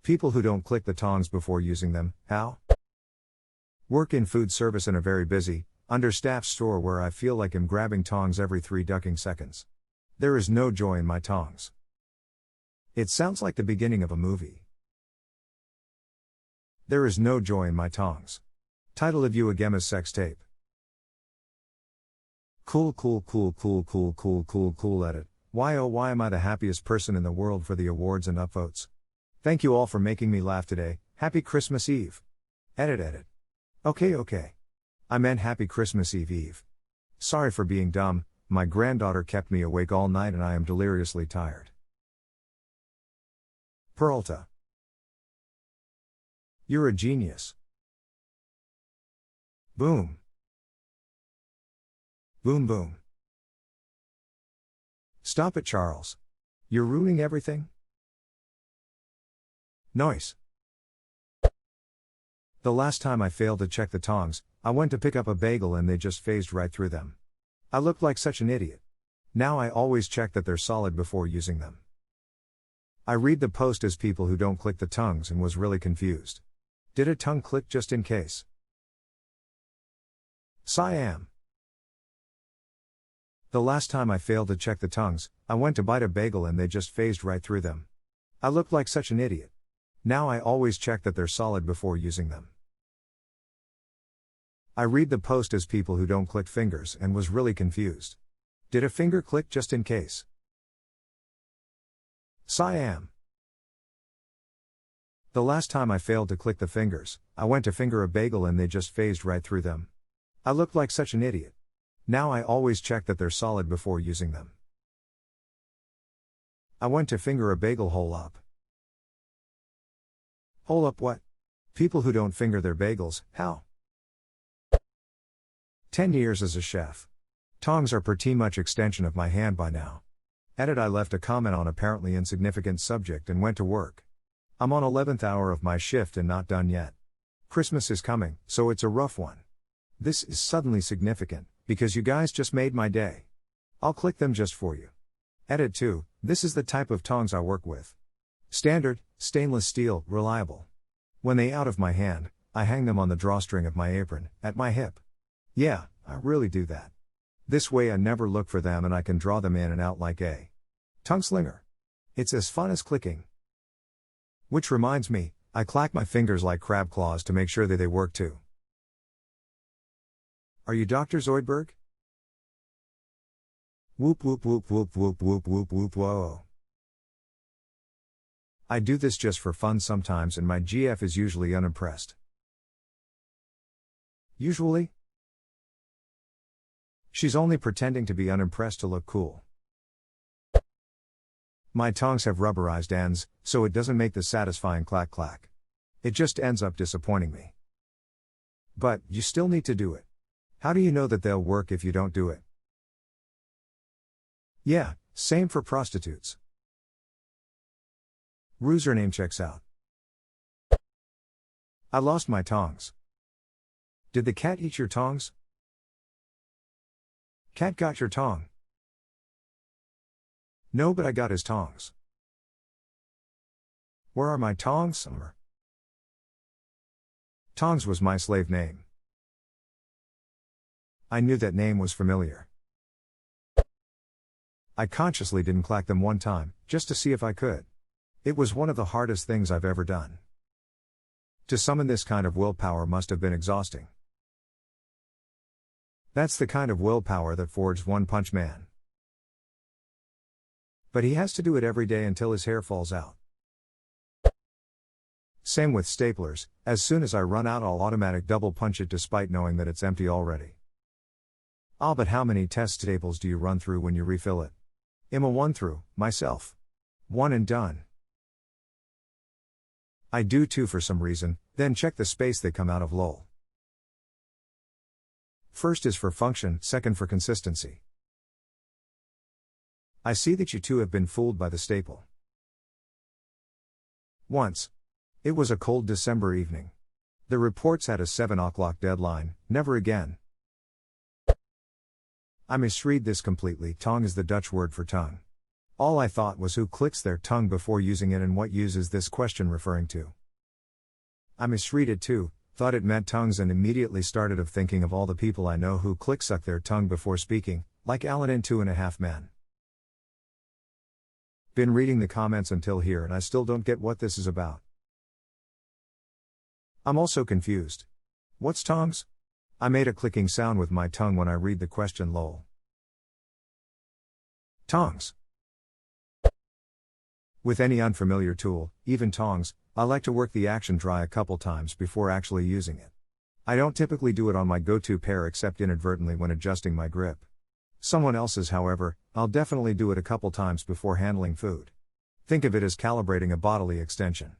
People who don't click the tongs before using them, how? Work in food service in a very busy, understaffed store where I feel like I'm grabbing tongs every 3 ducking seconds. There is no joy in my tongs. It sounds like the beginning of a movie. There is no joy in my tongs. Title of You Agema's sex tape. Cool. Edit. Why oh why am I the happiest person in the world for the awards and upvotes? Thank you all for making me laugh today. Happy Christmas Eve. Edit. Okay. I meant Happy Christmas Eve. Sorry for being dumb, my granddaughter kept me awake all night and I am deliriously tired. Peralta. You're a genius. Boom. Boom. Stop it, Charles. You're ruining everything? Noise. The last time I failed to check the tongs, I went to pick up a bagel and they just phased right through them. I looked like such an idiot. Now I always check that they're solid before using them. I read the post as people who don't click the tongs and was really confused. Did a tongue click just in case? Siam. The last time I failed to check the tongs, I went to bite a bagel and they just phased right through them. I looked like such an idiot. Now I always check that they're solid before using them. I read the post as people who don't click fingers and was really confused. Did a finger click just in case? Siam. The last time I failed to click the fingers, I went to finger a bagel and they just phased right through them. I looked like such an idiot. Now I always check that they're solid before using them. I went to finger a bagel hole up. Hole up what? People who don't finger their bagels, how? 10 years as a chef. Tongs are pretty much extension of my hand by now. Edit. I left a comment on apparently insignificant subject and went to work. I'm on 11th hour of my shift and not done yet. Christmas is coming, so it's a rough one. This is suddenly significant, because you guys just made my day. I'll click them just for you. Edit 2, this is the type of tongs I work with. Standard, stainless steel, reliable. When they out of my hand, I hang them on the drawstring of my apron, at my hip. Yeah, I really do that. This way I never look for them and I can draw them in and out like a tongue slinger. It's as fun as clicking. Which reminds me, I clack my fingers like crab claws to make sure that they work too. Are you Dr. Zoidberg? Whoop. Whoa. I do this just for fun sometimes and my GF is usually unimpressed. Usually? She's only pretending to be unimpressed to look cool. My tongs have rubberized ends, so it doesn't make the satisfying clack. It just ends up disappointing me. But, you still need to do it. How do you know that they'll work if you don't do it? Yeah, same for prostitutes. Username checks out. I lost my tongs. Did the cat eat your tongs? Cat got your tong. No, but I got his tongs. Where are my tongs? Tongs was my slave name. I knew that name was familiar. I consciously didn't clack them one time, just to see if I could. It was one of the hardest things I've ever done. To summon this kind of willpower must have been exhausting. That's the kind of willpower that forged One Punch Man. But he has to do it every day until his hair falls out. Same with staplers, as soon as I run out I'll automatic double punch it despite knowing that it's empty already. But how many test staples do you run through when you refill it? I'm a one through, myself. One and done. I do two for some reason, then check the space they come out of lol. First is for function, second for consistency. I see that you two have been fooled by the staple. Once. It was a cold December evening. The reports had a 7 o'clock deadline, never again. I misread this completely. Tong is the Dutch word for tongue. All I thought was who clicks their tongue before using it and what use is this question referring to? I misread it too, thought it meant tongues and immediately started of thinking of all the people I know who suck their tongue before speaking, like Alan in 2.5 Men. Been reading the comments until here and I still don't get what this is about. I'm also confused. What's tongs? I made a clicking sound with my tongue when I read the question lol. Tongs. With any unfamiliar tool, even tongs, I like to work the action dry a couple times before actually using it. I don't typically do it on my go-to pair except inadvertently when adjusting my grip. Someone else's, however, I'll definitely do it a couple times before handling food. Think of it as calibrating a bodily extension.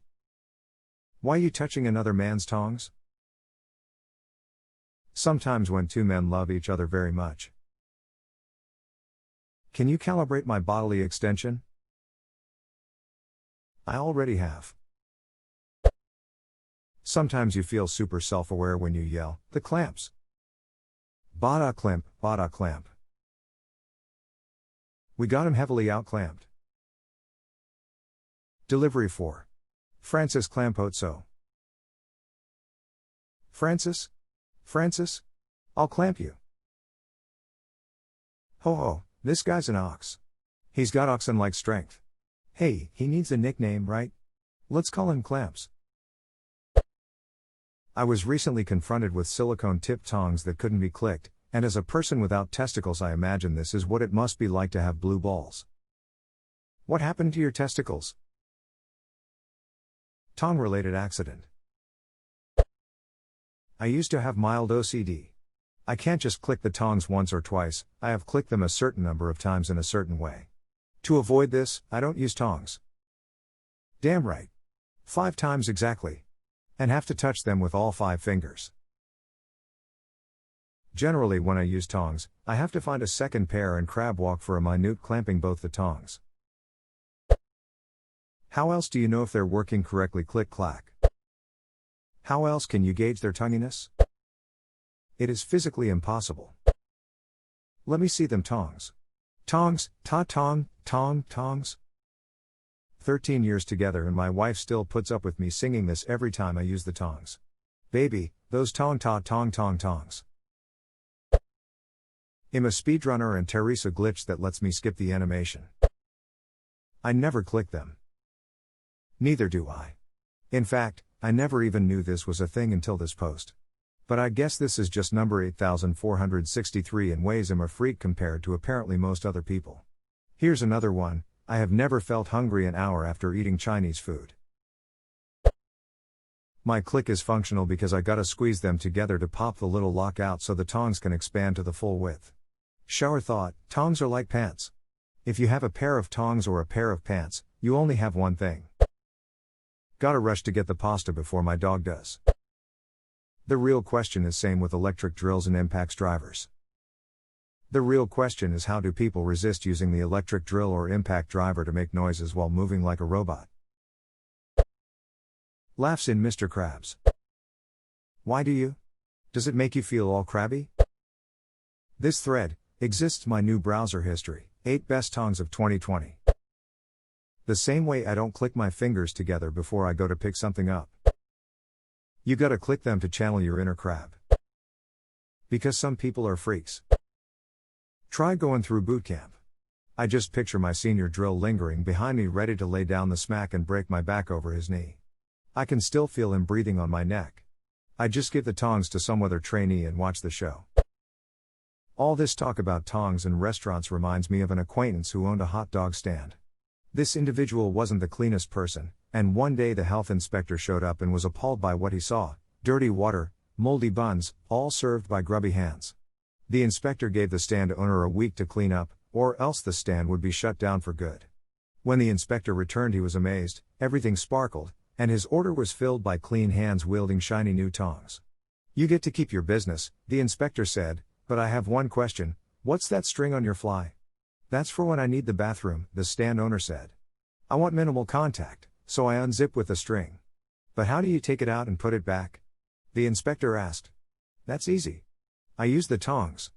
Why you touching another man's tongs? Sometimes when two men love each other very much. Can you calibrate my bodily extension? I already have. Sometimes you feel super self-aware when you yell, the clamps. Bada clamp, bada clamp. We got him heavily out-clamped. Delivery for Francis Clampotso. Francis? I'll clamp you. Ho ho, this guy's an ox. He's got oxen-like strength. Hey, he needs a nickname, right? Let's call him Clamps. I was recently confronted with silicone-tipped tongs that couldn't be clicked, and as a person without testicles I imagine this is what it must be like to have blue balls. What happened to your testicles? Tongue-related accident. I used to have mild OCD. I can't just click the tongs once or twice, I have clicked them a certain number of times in a certain way. To avoid this, I don't use tongs. Damn right. 5 times exactly. And have to touch them with all 5 fingers. Generally when I use tongs, I have to find a second pair and crab walk for a minute clamping both the tongs. How else do you know if they're working correctly? Click clack. How else can you gauge their tonguiness? It is physically impossible. Let me see them tongs. Tongs, tongs. 13 years together and my wife still puts up with me singing this every time I use the tongs. Baby, those tongs. I'm a speedrunner and Teresa glitched that lets me skip the animation. I never click them. Neither do I. In fact, I never even knew this was a thing until this post. But I guess this is just number 8463 in ways I'm a freak compared to apparently most other people. Here's another one, I have never felt hungry an hour after eating Chinese food. My click is functional because I gotta squeeze them together to pop the little lock out so the tongs can expand to the full width. Shower thought, tongs are like pants. If you have a pair of tongs or a pair of pants, you only have one thing. Gotta rush to get the pasta before my dog does. The real question is same with electric drills and impact drivers. The real question is how do people resist using the electric drill or impact driver to make noises while moving like a robot? Laughs in Mr. Krabs. Why do you? Does it make you feel all crabby? This thread exists my new browser history, 8 best tongs of 2020. The same way I don't click my fingers together before I go to pick something up. You gotta click them to channel your inner crab. Because some people are freaks. Try going through boot camp. I just picture my senior drill lingering behind me ready to lay down the smack and break my back over his knee. I can still feel him breathing on my neck. I just give the tongs to some other trainee and watch the show. All this talk about tongs and restaurants reminds me of an acquaintance who owned a hot dog stand. This individual wasn't the cleanest person, and one day the health inspector showed up and was appalled by what he saw: dirty water, moldy buns, all served by grubby hands. The inspector gave the stand owner a week to clean up, or else the stand would be shut down for good. When the inspector returned he was amazed, everything sparkled, and his order was filled by clean hands wielding shiny new tongs. You get to keep your business, the inspector said, but I have one question: what's that string on your fly? That's for when I need the bathroom, the stand owner said. I want minimal contact, so I unzip with the string. But how do you take it out and put it back? The inspector asked. That's easy. I use the tongs.